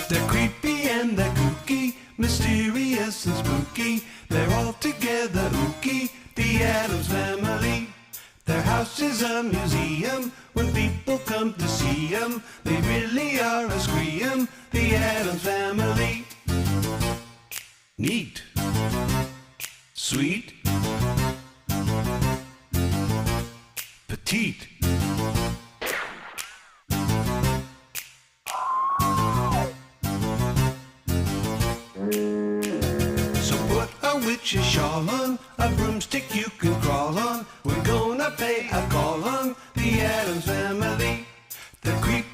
They're creepy and they're kooky, mysterious and spooky. They're all together ooky, the Addams Family. Their house is a museum when people come to see 'em. They really are a scream, the Addams Family. Neat, sweet, petite. So put a witch's shawl on, a broomstick you can crawl on. We're gonna pay a call on the Addams Family. The creep